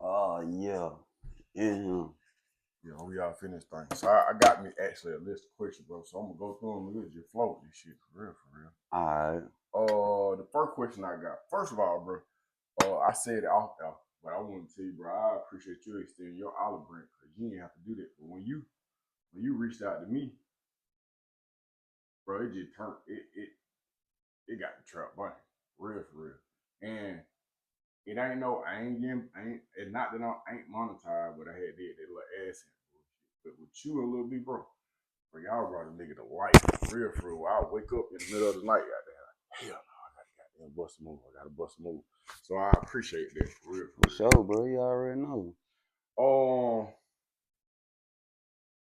Oh yeah. Yeah. Yeah, we all finished things. So I got me actually a list of questions, bro. So I'm gonna go through them. We'll just float this shit for real, for real. Alright. The first question I got. First of all, bro. I said it off there, but I want to tell you, bro. I appreciate you extending your olive branch because you didn't have to do that. But when you reached out to me, bro, it just turned it got the trap bunny, real for real. And it ain't no, I ain't getting, I ain't. It's not that I ain't monetized, but I had did that little ass in bullshit. But with you and Lil B, bro, y'all brought a nigga to life, real for real. I'll wake up in the middle of the night, goddamn. Hell no, I gotta goddamn bust a move. I gotta bust a move. So I appreciate that, for real, for For real. sure, bro. You already know.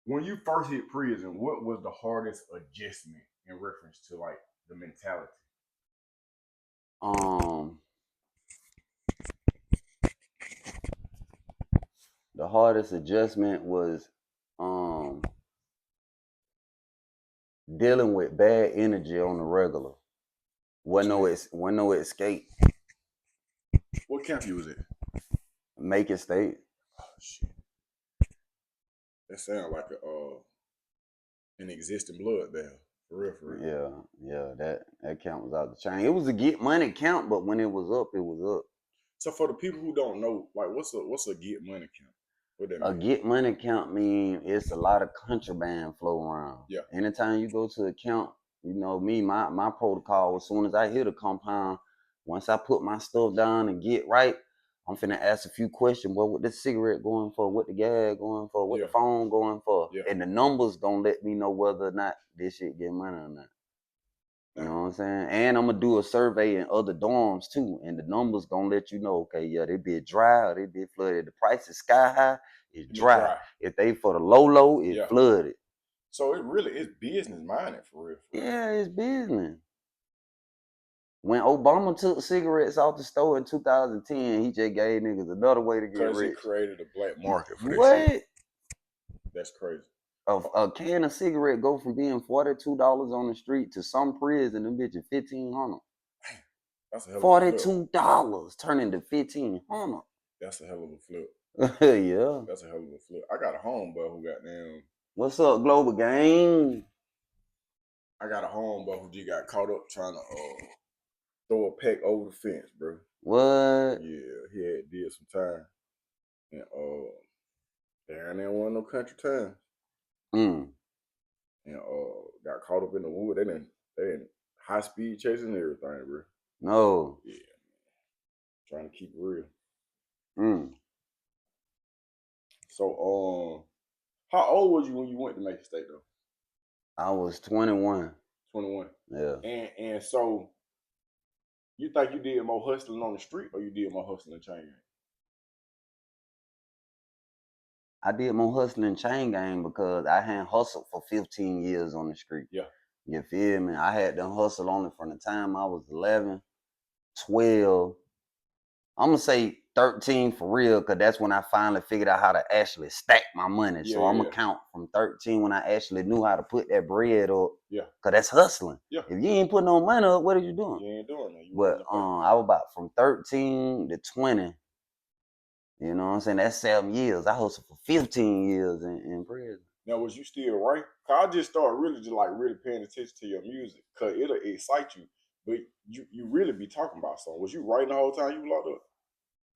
When you first hit prison, what was the hardest adjustment in reference to like the mentality? Um, the hardest adjustment was dealing with bad energy on the regular. Wasn't no escape. What camp you was at? Macon State. Oh shit, that sounds like an existing blood there. For real, for real. Yeah, that count was out the chain. It was a get money count, but when it was up, it was up. So for the people who don't know, like what's a get money count? What that A mean? get money count mean it's a lot of contraband flow around. Yeah. Anytime you go to a count, you know me, my protocol, as soon as I hit a compound, once I put my stuff down and get right, I'm finna ask a few questions. What the cigarette going for? What the gas going for? What the phone going for? Yeah. And the numbers gonna let me know whether or not this shit get money or not. You know what I'm saying? And I'm gonna do a survey in other dorms too, and the numbers gonna let you know. Okay, yeah, they be dry, or they be flooded. The price is sky high, it's dry. If they for the low, it flooded. So it really is business minded for real. Yeah, it's business. When Obama took cigarettes off the store in 2010, he just gave niggas another way to get rich. Because he created a black market for what? Shit. That's crazy. A can of cigarette go from being $42 on the street to some prison, them bitches $1,500. That's a hell of a flip. $42 turning to $1,500. That's a hell of a flip. Yeah. That's a hell of a flip. I got a homeboy who got down. What's up, Global Gang? I got a homeboy who just got caught up trying to throw a pack over the fence, bro. What? Yeah, he had did some time. And down there wasn't no country time. And got caught up in the wood. They didn't high speed chasing and everything, bro. No. Yeah. Trying to keep it real. So how old was you when you went to Macon State though? I was 21. 21. Yeah. And so you think you did more hustling on the street or you did more hustling in chain gang? I did more hustling chain gang because I had hustled for 15 years on the street. Yeah. You feel me? I had done hustle on it from the time I was 11, 12. I'm going to say 13 for real because that's when I finally figured out how to actually stack my money. Yeah, so I'm going to count from 13 when I actually knew how to put that bread up. Yeah. Because that's hustling. Yeah. If you ain't putting no money up, what are you doing? You ain't doing that. But I was about from 13 to 20. You know what I'm saying? That's 7 years. I hustled for 15 years in prison. Now, was you still right? Cause I just started really paying attention to your music, cause it'll excite you. But you really be talking about something. Was you writing the whole time you locked up?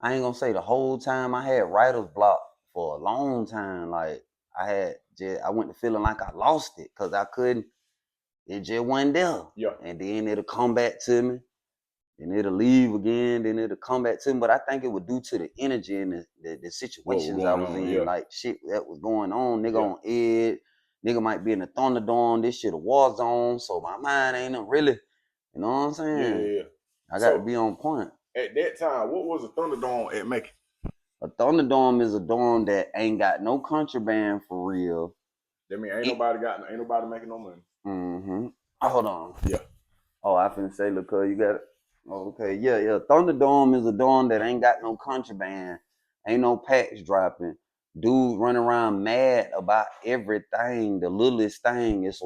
I ain't gonna say the whole time. I had writer's block for a long time. Like I went to feeling like I lost it because I couldn't. It just wasn't there. Yeah. And then it'll come back to me. And it'll leave again, then it'll come back to me. But I think it was due to the energy and the situations I was in. Yeah. Like shit that was going on. Nigga on edge. Nigga might be in the Thunderdome. This shit a war zone. So my mind ain't really, you know what I'm saying? Yeah. I got to be on point. At that time, what was a Thunderdome at Macon? A Thunderdome is a dome that ain't got no contraband for real. That mean ain't nobody making no money. Mm-hmm. Hold on. Yeah. Oh, I finna say, look, you got it. Okay, yeah. Thunderdome is a dome that ain't got no contraband, ain't no packs dropping. Dudes running around mad about everything. The littlest thing is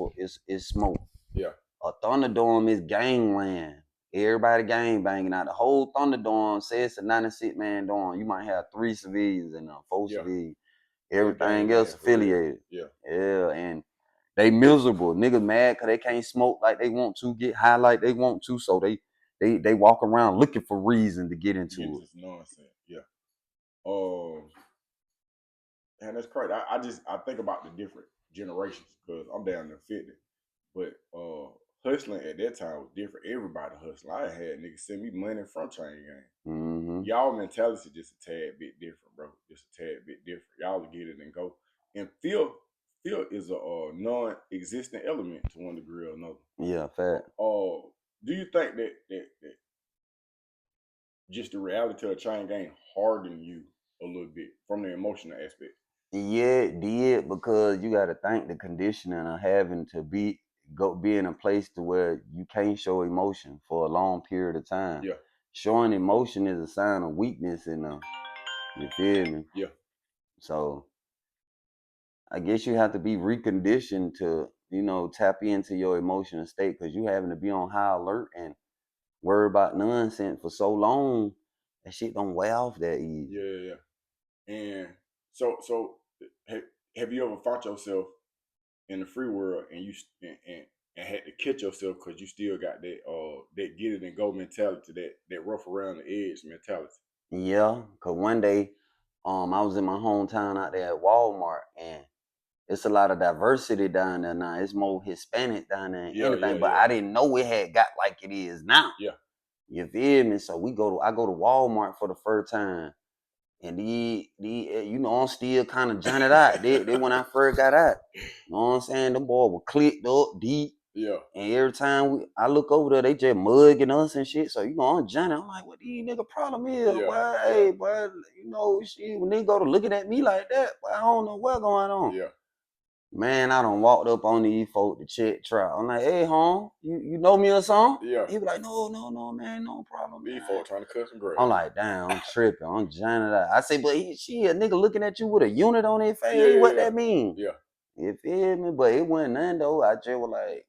smoke. Yeah. A Thunderdome is gangland. Everybody gang banging out. The whole Thunderdome says it's a 96-man dorm. You might have 3 civilians and 4 Yeah. civilians. It's gang Everything else banging for real. affiliated. Yeah. Yeah, and they miserable. Niggas mad because they can't smoke like they want to, get high like they want to, so they walk around looking for reason to get into it. This nonsense. Yeah. And that's crazy. I think about the different generations because I'm down there 50. But hustling at that time was different. Everybody hustling. I had niggas send me money from chain gang. Mm-hmm. Y'all mentality just a tad bit different, bro. Just a tad bit different. Y'all will get it and go. And fear is a non-existent element to one degree or another. Yeah, fact. Do you think that just the reality of a chain gang harden you a little bit from the emotional aspect? Yeah, it did, because you got to think the conditioning of having to be in a place to where you can't show emotion for a long period of time. Yeah. Showing emotion is a sign of weakness, and you feel me? Yeah. So I guess you have to be reconditioned to, tap into your emotional state, because you having to be on high alert and worry about nonsense for so long. That shit don't wear off that easy. Yeah. And so have you ever found yourself in the free world and and had to catch yourself because you still got that get it and go mentality, that rough around the edge mentality? Yeah, cause one day, I was in my hometown out there at Walmart, and it's a lot of diversity down there now. It's more Hispanic down there than anything, but I didn't know it had got like it is now. Yeah. You feel me? So I go to Walmart for the first time, and I'm still kind of johnted out. They when I first got out, you know what I'm saying? Them boys were clicked up deep. Yeah. And every time I look over there, they just mugging us and shit. So, I'm Johnny. I'm like, what these nigga problem is? Yeah, Boy, yeah. hey, boy, shit, when they go to looking at me like that, boy, I don't know what's going on. Yeah. Man, I done walked up on these folk to check trial. I'm like, hey, home, you know me or something? Yeah. He be like, no, man, no problem, These man. folk trying to cut some grass. I'm like, damn, I'm tripping. I'm Johnny. I say, but she a nigga looking at you with a unit on their face. What that mean? Yeah. You feel me? But it wasn't none though. I just was like,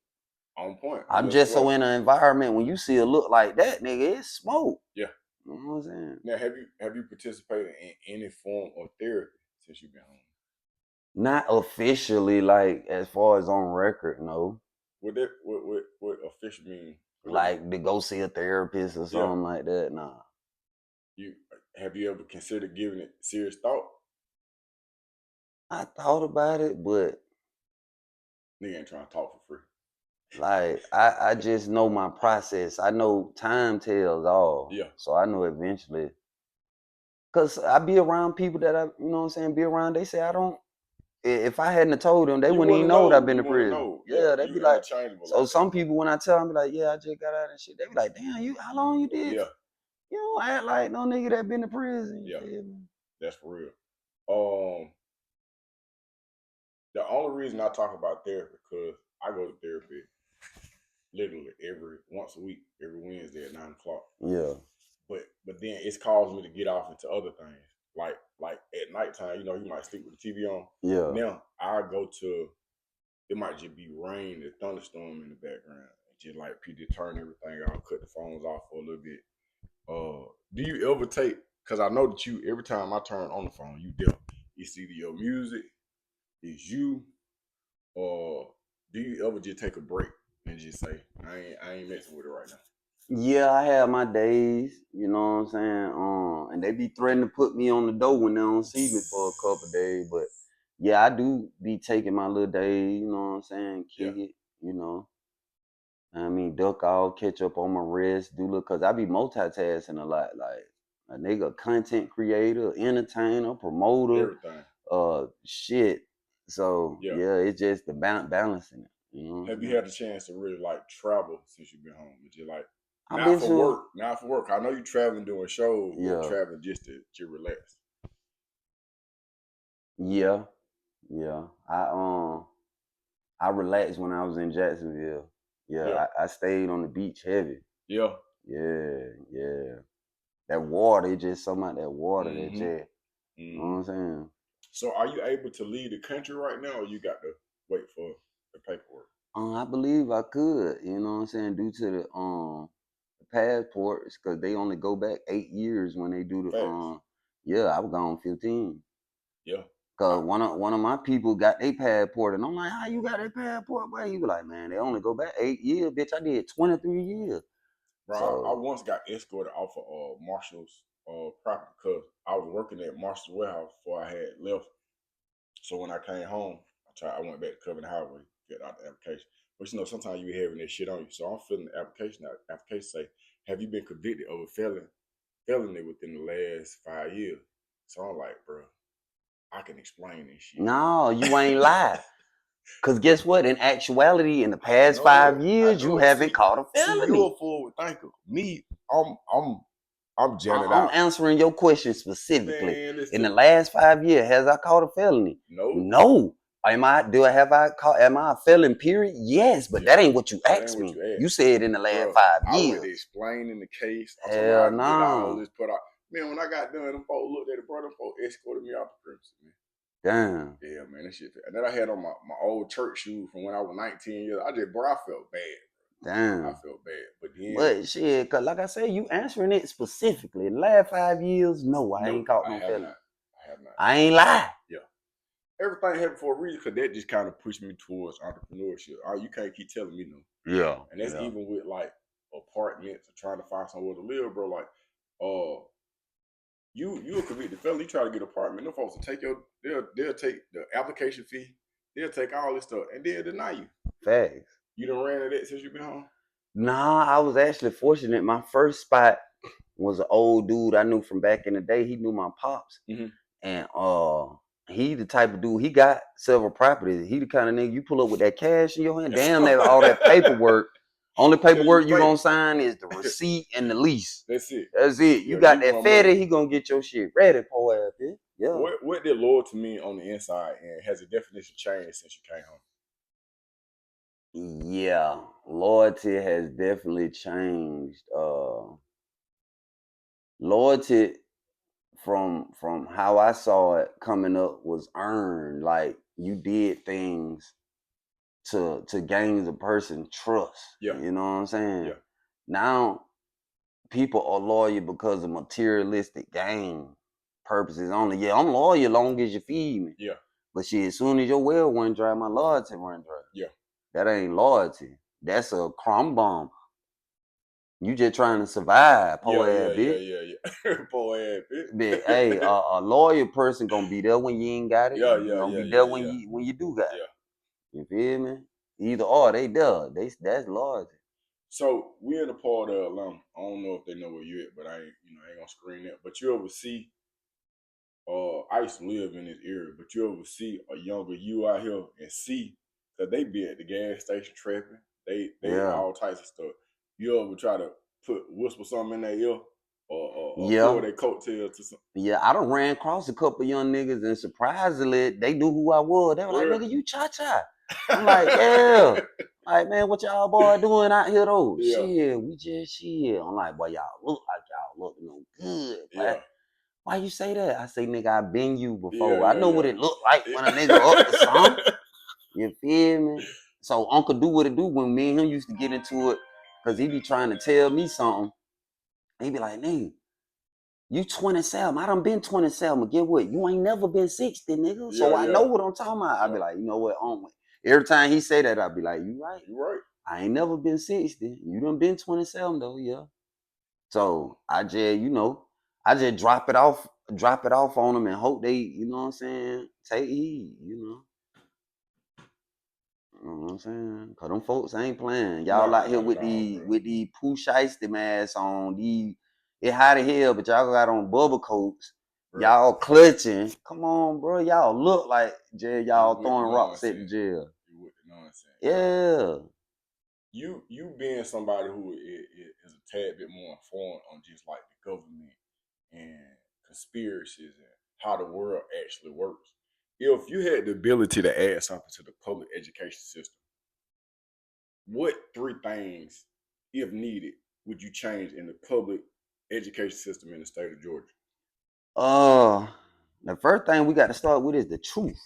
on point. I'm just so in an environment when you see a look like that, nigga, it's smoke. Yeah. You know what I'm saying? Now, have you participated in any form of therapy since you've been home? Not officially, like as far as on record, no. What official mean? Like to go see a therapist or something like that, nah. Have you ever considered giving it serious thought? I thought about it, but Nigga ain't trying to talk for free. like I just know my process. I know time tells all. Yeah. So I know eventually. Cause I be around people that I, be around. They say I don't. If I hadn't told them, they wouldn't even know that I've been to prison. Yeah, they'd be like. So some people, when I tell them, be like, yeah, I just got out and shit. They be like, damn, how long you did? Yeah. You don't act like no nigga that been to prison. Yeah. That's for real. The only reason I talk about therapy because I go to therapy literally once a week, every Wednesday at 9:00. Yeah. But then it's caused me to get off into other things. Like at nighttime, you might sleep with the TV on. Yeah. Now I go to, it might just be rain and thunderstorm in the background. Just like people turn everything off, cut the phones off for a little bit. Do you ever take? Because I know that every time I turn on the phone, it's either your music, it's you, or do you ever just take a break and just say, I ain't messing with it right now? Yeah, I have my days, you know what I'm saying? And they be threatening to put me on the door when they don't see me for a couple days. But yeah, I do be taking my little days, you know what I'm saying? Kick it, I mean, duck out, catch up on my rest, cause I be multitasking a lot. Like a nigga, content creator, entertainer, promoter, everything. Shit. So yeah, it's just the balancing it. You know. Have you had a chance to really like travel since you've been home? Did you like I've been to work? Not for work. I know you traveling doing shows, but traveling just to relax. Yeah. I relaxed when I was in Jacksonville. Yeah. I stayed on the beach heavy. Yeah. Yeah. That water, it just something about that water, that jet. You know what I'm saying? So are you able to leave the country right now, or you got to wait for the paperwork? I believe I could, you know what I'm saying, due to passports because they only go back 8 years when they do the Facts. yeah, I was gone 15. Yeah. Cause one of my people got their passport, and I'm like, "How you got that passport?" Boy, he was like, "Man, they only go back 8 years, bitch. I did 23 years." Bro, I So once got escorted off of Marshall's property because I was working at Marshall's warehouse before I had left. So when I came home, I went back to Covenant Highway, get out the application. But you know, sometimes you be having that shit on you. So I'm filling the application out. Application say, have you been convicted of a felony within the last 5 years? So I'm like, bro, I can explain this shit. no, you ain't lie. Cause guess what? In actuality, in the I past know it. 5 years, I you know it. haven't caught a See, felony. you're a forward thinker. Me, I'm jamming I'm out. answering your question specifically. Man, In the listen. last 5 years, has I caught a felony? No. No. Am I a felon, period? Yes, but Yeah. that ain't what you That ain't asked what me. you You asked. said in the last Bro, five I went years. to explain in the case. I'm talking Hell about I get all no. this put out. Man, when I got done, them folks looked at it, bro. Them folks escorted me out the premises, man. Damn. Yeah, man, that shit. And then I had on my old church shoes from when I was 19 years. I felt bad. I Damn. felt bad. But then, But shit, cause like I said, you answering it specifically. In the last 5 years, no, I no, ain't caught I no have felony. not. I have not. I ain't lie. Yeah. Everything happened for a reason because that just kind of pushed me towards entrepreneurship. You can't keep telling me no. Yeah. And that's even with like apartments or trying to find somewhere to live, bro. Like, you a convicted felon, you try to get an apartment, them folks will take they'll take the application fee, they'll take all this stuff and they'll deny you. Facts. You done ran into that since you been home? Nah, I was actually fortunate. My first spot was an old dude I knew from back in the day. He knew my pops. Mm-hmm. And he the type of dude, he got several properties. He the kind of nigga you pull up with that cash in your hand, damn that all that paperwork. Only paperwork you gonna sign is the receipt and the lease. That's it. That's it. You Yeah, got you that want fatty, money. he gonna get your shit ready, poor ass bitch. Yeah. What did loyalty mean on the inside, and has the definition changed since you came home? Yeah. Loyalty has definitely changed. Loyalty from how I saw it coming up was earned. Like you did things to gain the person trust. Yeah. You know what I'm saying? Yeah. Now people are loyal because of materialistic gain purposes only. Yeah, I'm loyal long as you feed me. Yeah. But shit, as soon as your well run dry, my loyalty run dry. Yeah. That ain't loyalty. That's a crumb bomb. You just trying to survive, poor ass bitch. Yeah. Poor ass bitch. But hey, a loyal person gonna be there when you ain't got it. Yeah. Gonna be there when you do got it. You feel me? Either or, they there. That's loyalty. So we in a part of Atlanta. I don't know if they know where you at, but I ain't gonna screen that. But you ever see? I used to live in this area, but you ever see a younger you out here and see that they be at the gas station trapping? They Yeah. all types of stuff. You ever try to whisper something in their ear or Yeah. pull their coattail to some? Yeah, I done ran across a couple young niggas and surprisingly they knew who I was. They were like, Really? nigga, you cha-cha. I'm like, yeah. Like, man, what y'all boy doing out here though? Yeah. Shit, we just shit. I'm like, boy, y'all look like y'all look no good. Boy. Yeah. Why you say that? I say, nigga, I've been you before. Yeah, I know what it look like when a nigga up to something. You feel me? So Uncle do what it do when me and him used to get into it, cause he be trying to tell me something. He be like, nigga, you 27. I done been 27. But get what? You ain't never been 60, nigga. So I know what I'm talking about. I be like, you know what? Every time he say that, I be like, you right. You right. I ain't never been 60. You done been 27 though, yeah. So I just drop it off on them and hope they, you know what I'm saying, take heed, you know. You know what I'm saying? Cause them folks ain't playing. Y'all out here with the Pooh Shiesty masks on, it hot as hell, but y'all got on bubble coats. Bro. Y'all clutching. Come on, bro. Y'all look like jail. Y'all throwing rocks at the jail. You with the nonsense. Yeah. You being somebody who is a tad bit more informed on just like the government and conspiracies and how the world actually works. If you had the ability to add something to the public education system, what 3 things, if needed, would you change in the public education system in the state of Georgia? The first thing we got to start with is the truth.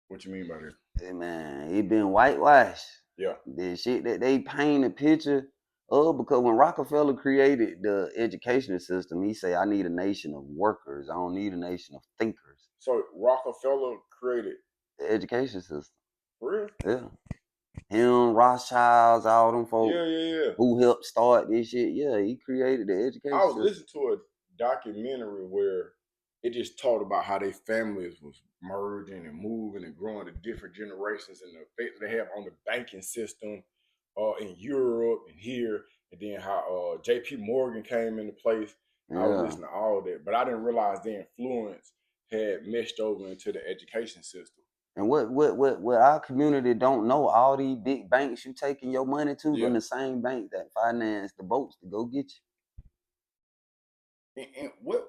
What you mean by that? Hey, man, it been whitewashed. Yeah. The shit that they paint a picture Because when Rockefeller created the educational system, he said, "I need a nation of workers. I don't need a nation of thinkers." So Rockefeller created The education system. for real? Yeah. Him, Rothschilds, all them folks Yeah, yeah, yeah. who helped start this shit. Yeah, he created the I education was system. listening to a documentary where it just talked about how their families was merging and moving and growing to different generations and the effect they have on the banking system in Europe and here, and then how J.P. Morgan came into place. I was Yeah. listening to all that, but I didn't realize the influence had meshed over into the education system. And what our community don't know, all these big banks you taking your money to, Yeah. them the same bank that finance the boats to go get you. And what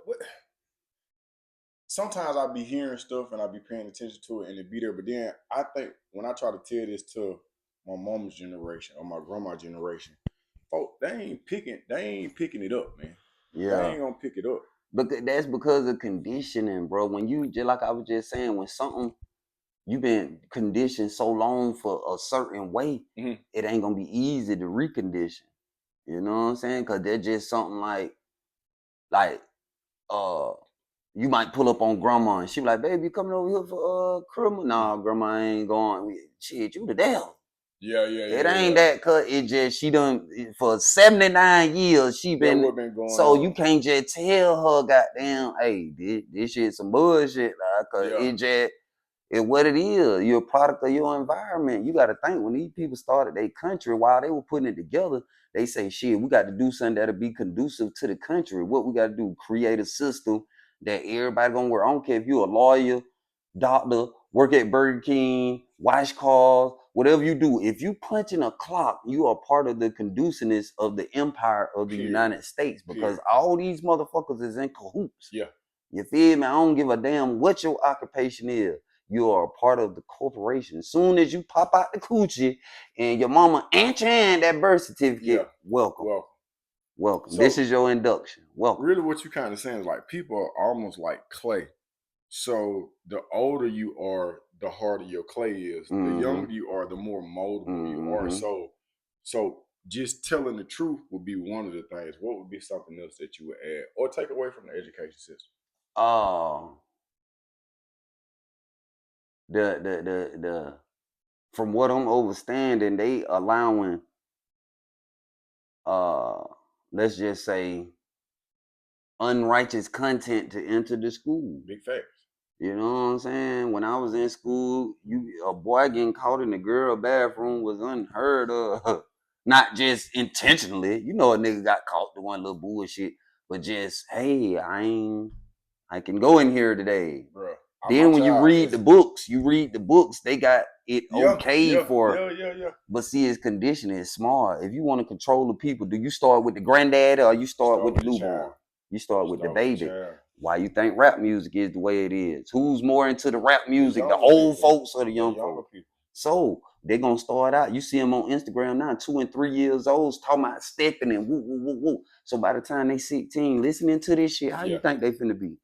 sometimes I'll be hearing stuff and I'll be paying attention to it and it be there. But then I think when I try to tell this to my mama's generation or my grandma's generation, folks, they ain't picking it up, man. They Yeah. ain't gonna pick it up. But that's because of conditioning, bro. When you just like I was just saying, when something you've been conditioned so long for a certain way, Mm-hmm. it ain't gonna be easy to recondition. You know what I'm saying? Cause they're just something like uh you might pull up on grandma and she be like, "Baby, you coming over here for criminal?" Nah, grandma ain't going. Shit, you the devil. Yeah, yeah, It yeah, ain't yeah. that cut. It just she done for 79 years. She That been what been going so you on. can't just tell her, goddamn, hey, this shit some bullshit, like, cause Yeah. it just it what it is. You're a product of your environment. You got to think when these people started their country, while they were putting it together, they say, shit, we got to do something that'll be conducive to the country. What we got to do, create a system that everybody gonna work. I don't care if you're a lawyer, doctor, work at Burger King, wash cars, whatever you do. If you punch in a clock, you are part of the conduciveness of the empire of the Period. United States because Period. all these motherfuckers is in cahoots. Yeah. You feel me? I don't give a damn what your occupation is. You are a part of the corporation. Soon as you pop out the coochie and your mama ain't that birth certificate, Yeah. welcome. Well, Welcome. This so is your induction. Welcome. really what you kind of saying is like people are almost like clay. So the older you are, the harder your clay is. The Mm-hmm. younger you are, the more moldable you are. Mm-hmm. So just telling the truth would be one of the things. What would be something else that you would add or take away from the education system? Uh the from what I'm overstanding, they allowing uh let's just say unrighteous content to enter the school. Big facts. You know what I'm saying? When I was in school, a boy getting caught in the girl bathroom was unheard of. Not just intentionally. You know a nigga got caught doing little bullshit, but just, hey, I can go in here today. Bro, my Then when child is you read the books, they got it yeah, okay yeah, for, yeah, yeah, yeah. but see, his conditioning is smart. If you want to control the people, do you start with the granddaddy or you start Start with the with the newborn? child. You start with the Start with the baby. child. Why you think rap music is the way it is? Who's more into the rap The music, the younger old people. folks or the The young younger folks? people. So they're gonna start out. You see them on Instagram now, 2 and 3 years old, talking about stepping and woo woo woo woo. So by the time they 16, listening to this shit, how you Yeah. think they finna be?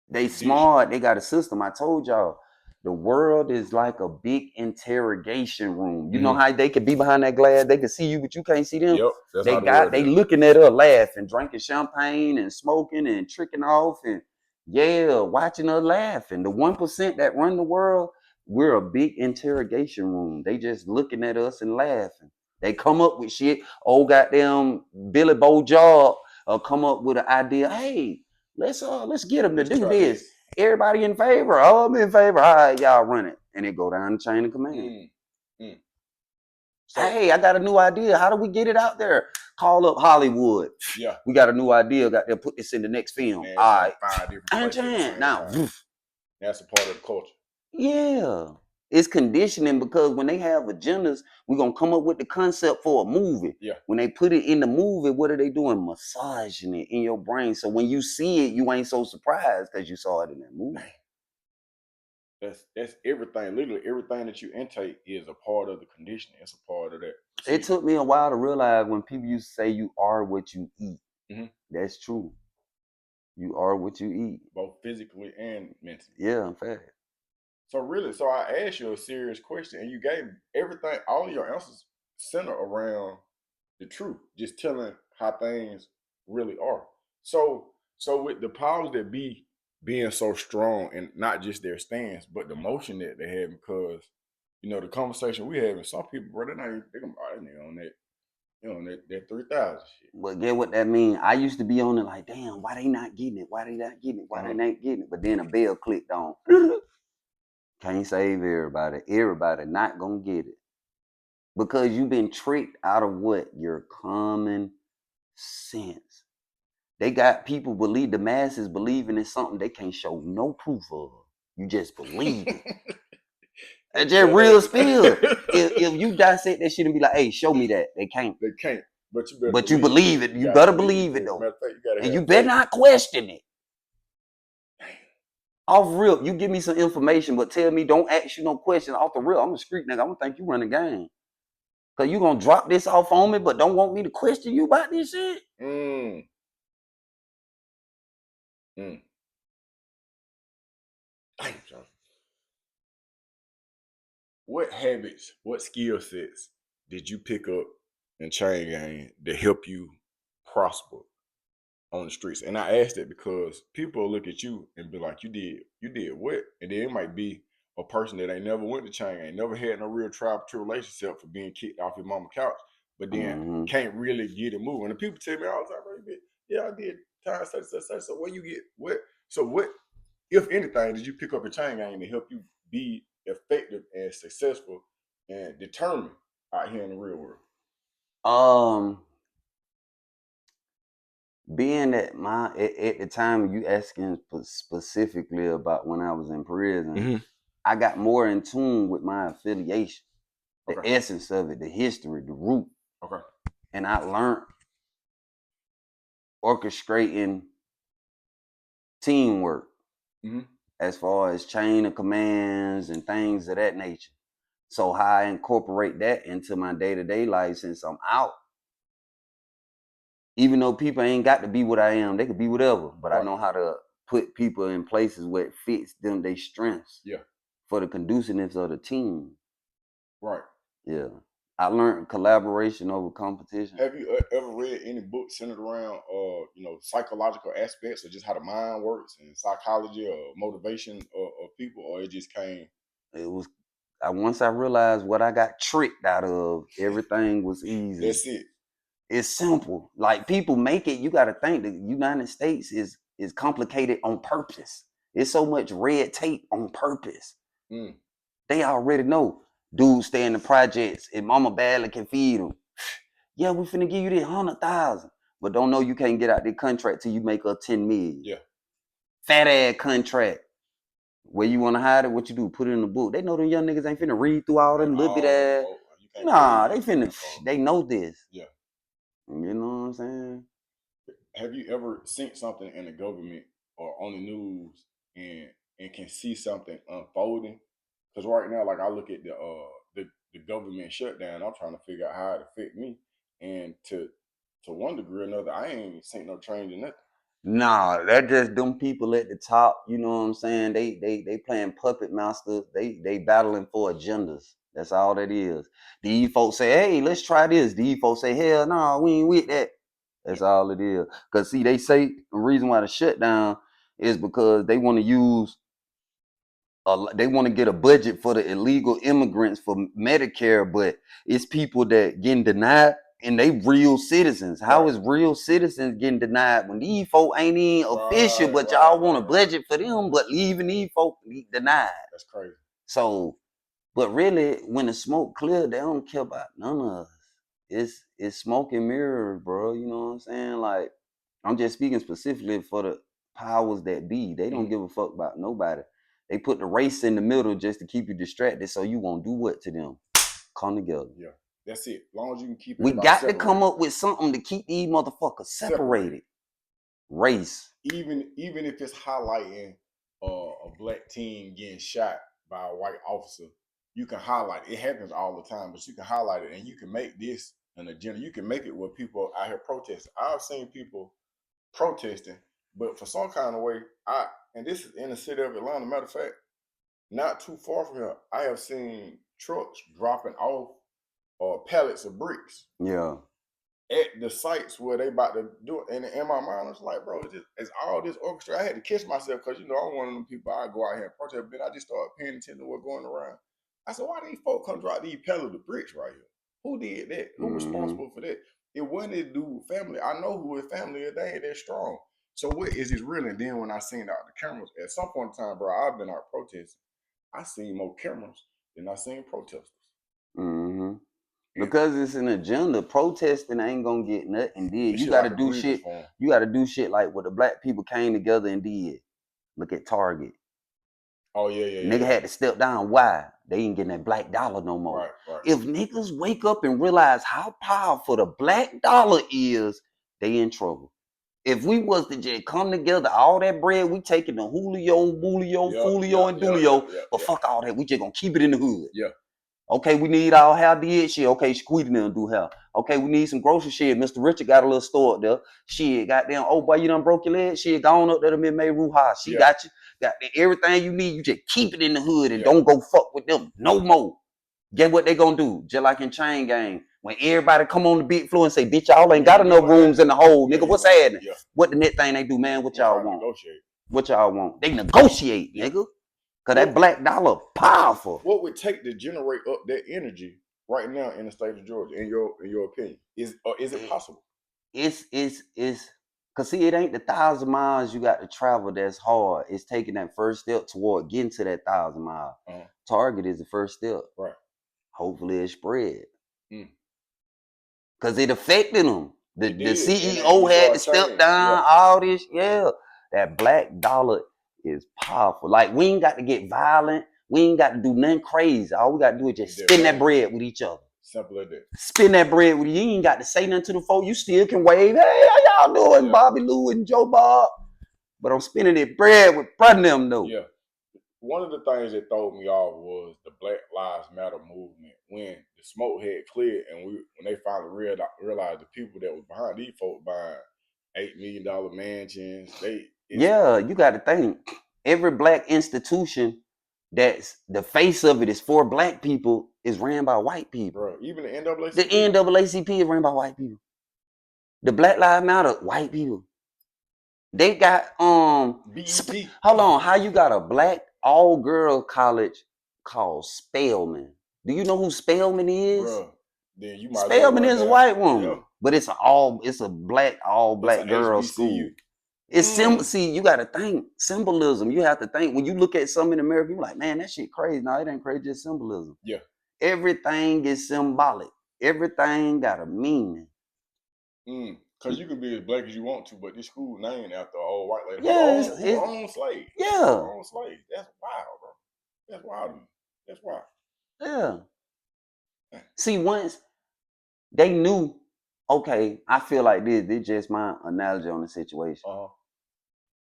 They Condition. smart. They got a system. I told y'all, the world is like a big interrogation room. You know Mm-hmm. how they could be behind that glass, they can see you, but you can't see them. Yep. That's how the world They is. looking at her laughing, drinking champagne and smoking and tricking off and yeah, watching her laughing. The 1% that run the world, we're a big interrogation room. They just looking at us and laughing. They come up with shit. Old goddamn Billy Bo Job come up with an idea. Hey, let's get them to Let's do try this. this. Everybody in favor? Oh, I'm in favor. All right, y'all run it. And it go down the chain of command. Mm. Mm. So Hey, I got a new idea. How do we get it out there? Call up Hollywood. yeah. We got a new idea. Got to put this in the next film. And it's All in right. 5 different And places at the same now, time. That's a part of the culture. yeah. It's conditioning because when they have agendas, we're gonna come up with the concept for a movie. Yeah. When they put it in the movie, what are they doing? Massaging it in your brain. So when you see it, you ain't so surprised because you saw it in that movie. That's everything. Literally everything that you intake is a part of the conditioning. It's a part of that It procedure. took me a while to realize when people used to say you are what you eat. Mm-hmm. That's true. You are what you eat. Both physically and mentally. Yeah, in fact. So really, so I asked you a serious question and you gave everything, all of your answers center around the truth, just telling how things really are. So with the powers that be being so strong, and not just their stance, but the motion that they have, because the conversation we having, some people, bro, they gonna buy that on that, that 3,000 shit. But get what that mean? I used to be on it like, damn, why they not getting it? Why they not getting it? Why they not getting it? But then a bell clicked on. Can't save everybody. Everybody not gonna get it. Because you've been tricked out of what? Your common sense. They got people the masses believing in something they can't show no proof of. You just believe it. That's just real spill. If you dissect that shit and be like, hey, show me that. They can't. They can't. But you better But you believe believe it. You gotta better believe it As a though. matter of fact, you gotta And you have better faith. not question it. Off rip, you give me some information, but tell me don't ask you no question off the real. I'm a street nigga. I'm gonna think you run a game. Cause you gonna drop this off on me, but don't want me to question you about this shit. Mm. Mm. Damn, John. What habits, what skill sets did you pick up in chain gang to help you prosper on the streets? And I asked that because people look at you and be like, you did what? And then it might be a person that ain't never went to chain, ain't never had no real tribal relationship for being kicked off your mama couch, but then can't really get it moving. And people tell me all the time, bro, yeah, I did time such such such. So what you get what? So what, if anything, did you pick up a chain gang to help you be effective and successful and determined out here in the real world? Being that at the time you asking specifically about when I was in prison, I got more in tune with my affiliation, the essence of it, the history, the root. Okay. And I learned orchestrating teamwork as far as chain of commands and things of that nature. So how I incorporate that into my day-to-day life since I'm out. Even though people ain't got to be what I am, they could be whatever. But I know how to put people in places where it fits them, their strengths. Yeah. For the conduciveness of the team. Right. Yeah. I learned collaboration over competition. Have you ever read any books centered around, psychological aspects or just how the mind works and psychology or motivation of people, or it just came? It was. Once I realized what I got tricked out of, everything was easy. That's it. It's simple. Like people make it. You got to think the United States is complicated on purpose. It's so much red tape on purpose. They already know. Dudes stay in the projects and mama barely can feed them. Yeah, we finna give you this 100,000, but don't know you can't get out the contract till you make a 10 million. Yeah. Fat ass contract. Where you want to hide it, what you do? Put it in the book. They know them young niggas ain't finna read through all them little bit ass. Nah, they finna. They know this. Yeah. You know what I'm saying? Have you ever seen something in the government or on the news and can see something unfolding? Because right now, like I look at the government shutdown, I'm trying to figure out how it affect me, and to one degree or another, I ain't seen no change in nothing. Nah, that just them people at the top. You know what I'm saying? They playing puppet master. They battling for agendas. That's all that is. These folks say, hey, let's try this. These folks say, hell no, nah, we ain't with that. That's all it is. Because see, they say the reason why the shutdown is because they want to use they want to get a budget for the illegal immigrants for Medicare, but it's people that getting denied and they real citizens. How is real citizens getting denied when these folk ain't even official, but y'all want a budget for them, but leaving these folk denied? That's crazy. So, but really, when the smoke cleared, they don't care about none of us. It's smoke and mirrors, bro. You know what I'm saying? Like, I'm just speaking specifically for the powers that be. They don't give a fuck about nobody. They put the race in the middle just to keep you distracted, so you won't do what to them? Come together. Yeah, that's it. As long as you can keep we got to come up with something to keep these motherfuckers separated. Race. Even if it's highlighting a black teen getting shot by a white officer, you can highlight it. It happens all the time, but you can highlight it and you can make this an agenda. You can make it where people out here protesting. I've seen people protesting, but for some kind of way, and this is in the city of Atlanta. Matter of fact, not too far from here, I have seen trucks dropping off pallets of bricks. Yeah. at the sites where they about to do it. And in my mind, I was like, bro, it's all this orchestra. I had to catch myself because, I'm one of them people, I go out here and protest, but I just started paying attention to what's going around. I said, why these folks come drop these pellets of bricks right here? Who did that? Who responsible for that? It wasn't his dude with family. I know who his family is. They ain't that strong. So what is this really? And then when I seen out the cameras, at some point in time, bro, I've been out protesting. I seen more cameras than I seen protesters. Mm-hmm. Because it's an agenda. Protesting ain't gonna get nothing did. You gotta do shit. You gotta do shit like what the black people came together and did. Look at Target. Oh yeah. Nigga had to step down. Why? They ain't getting that black dollar no more. Right. If niggas wake up and realize how powerful the black dollar is, they in trouble. If we was to just come together, all that bread we taking the Julio, Mulio, Fulio, and Dulio, but fuck all that. We just gonna keep it in the hood. Yeah. Okay, we need our hair did shit. Okay, Squeedy done do hair. Okay, we need some grocery shit. Mr. Richard got a little store up there. Shit, goddamn, oh boy, you done broke your leg? Shit, gone up there to Mid-May Ruha. She got you. Got everything you need. You just keep it in the hood and don't go fuck with them no more. Get what they gonna do? Just like in Chain Gang. When everybody come on the big floor and say, bitch, y'all ain't got enough rooms in the hole. Nigga, what's happening? What the next thing they do, man? What y'all want? What y'all want? They negotiate, nigga. Cause that black dollar powerful. What would take to generate up that energy right now in the state of Georgia, in your opinion? Is it possible? It's cause see, it ain't the 1,000 miles you got to travel that's hard. It's taking that first step toward getting to that 1,000 miles. Target is the first step. Right. Hopefully it spread. Cause it affected them. The CEO had to step down, all this. Yeah. That black dollar is powerful. Like, we ain't got to get violent. We ain't got to do nothing crazy. All we got to do is just spend that bread with each other. Simple as that. Spend that bread with you. You ain't got to say nothing to the folk. You still can wave. Hey, how y'all doing, Bobby Lou and Joe Bob? But I'm spending that bread with brother them though. Yeah. One of the things that threw me off was the Black Lives Matter movement. When the smoke had cleared and when they finally realized the people that was behind these folks buying $8 million mansions, you got to think. Every black institution that's the face of it is for black people is ran by white people. Bro, even the NAACP. The NAACP is ran by white people. The Black Lives Matter, white people. They got BET. Hold on, how you got a black all-girl college called Spelman? Do you know who Spelman is? Bro, then you might Spelman is a white woman, but it's a all black girl HBCU. school. It's see, you gotta think symbolism. You have to think when you look at something in America, you're like, man, that shit crazy. No, it ain't crazy, just symbolism. Yeah. Everything is symbolic. Everything got a meaning. Because you can be as black as you want to, but this school named after an old white lady who owned slaves. Yeah. Who owned slaves. That's wild, bro. That's wild. That's wild. Yeah. See, once they knew, okay, I feel like this just my analogy on the situation.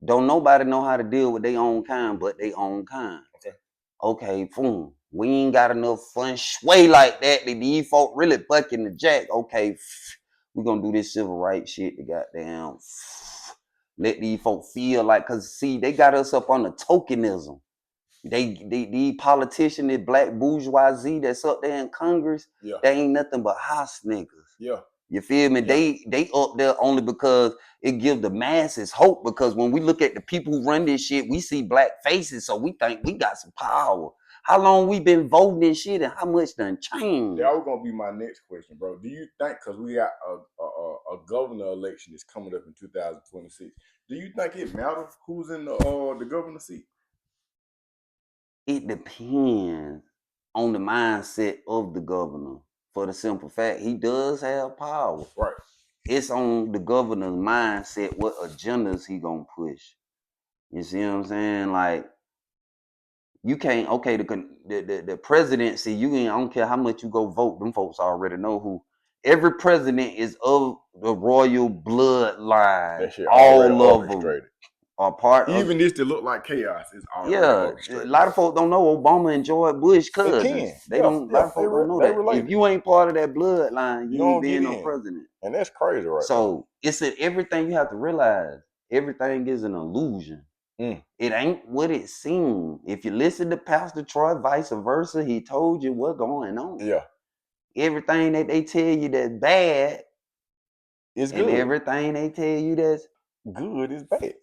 Don't nobody know how to deal with their own kind but their own kind. Okay, boom. We ain't got enough fun sway like that. These folk really bucking the jack. Okay, we gonna do this civil rights shit to goddamn let these folk feel like, cause see, they got us up on the tokenism. These politicians, the black bourgeoisie that's up there in Congress, they ain't nothing but house niggas. Yeah. You feel me? Yeah. They up there only because it gives the masses hope, because when we look at the people who run this shit, we see black faces, so we think we got some power. How long we been voting this shit and how much done changed? That was gonna be my next question, bro. Do you think, because we got a governor election that's coming up in 2026, do you think it matters who's in the governor seat? It depends on the mindset of the governor. For the simple fact, he does have power. Right. It's on the governor's mindset what agendas he gonna push. You see what I'm saying? Like, you can't, okay, the presidency, you ain't, I don't care how much you go vote, them folks already know who. Every president is of the royal bloodline. That shit all of them are part of. Even this that look like chaos is already orchestrated. A lot of folks don't know Obama and George Bush cousins. A lot of folks don't know that. Related. If you ain't part of that bloodline, you ain't being no president. And that's crazy, right? So it's everything you have to realize. Everything is an illusion. It ain't what it seems. If you listen to Pastor Troy, vice versa, he told you what's going on. Yeah. Everything that they tell you that's bad It's And good. everything they tell you that's Good is bad.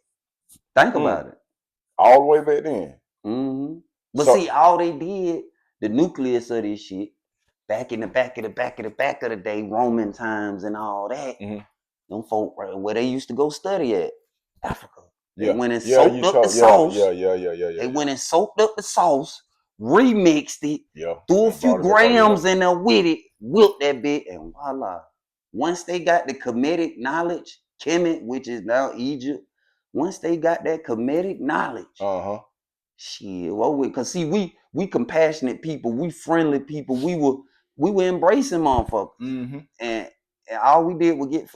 think about it. All the way back then. Mm-hmm. But So- see, all they did, the nucleus of this shit, back in the back of the day, Roman times and all that, them folk where they used to go study at, Africa. They went and soaked up the sauce. They went and soaked up the sauce, remixed it, threw a few grams in there with it, whipped that bit, and voila. Once they got the Kemetic knowledge, Kemet, which is now Egypt, once they got that Kemetic knowledge, shit, cause see, we compassionate people, we friendly people, we were embracing motherfuckers, and all we did was get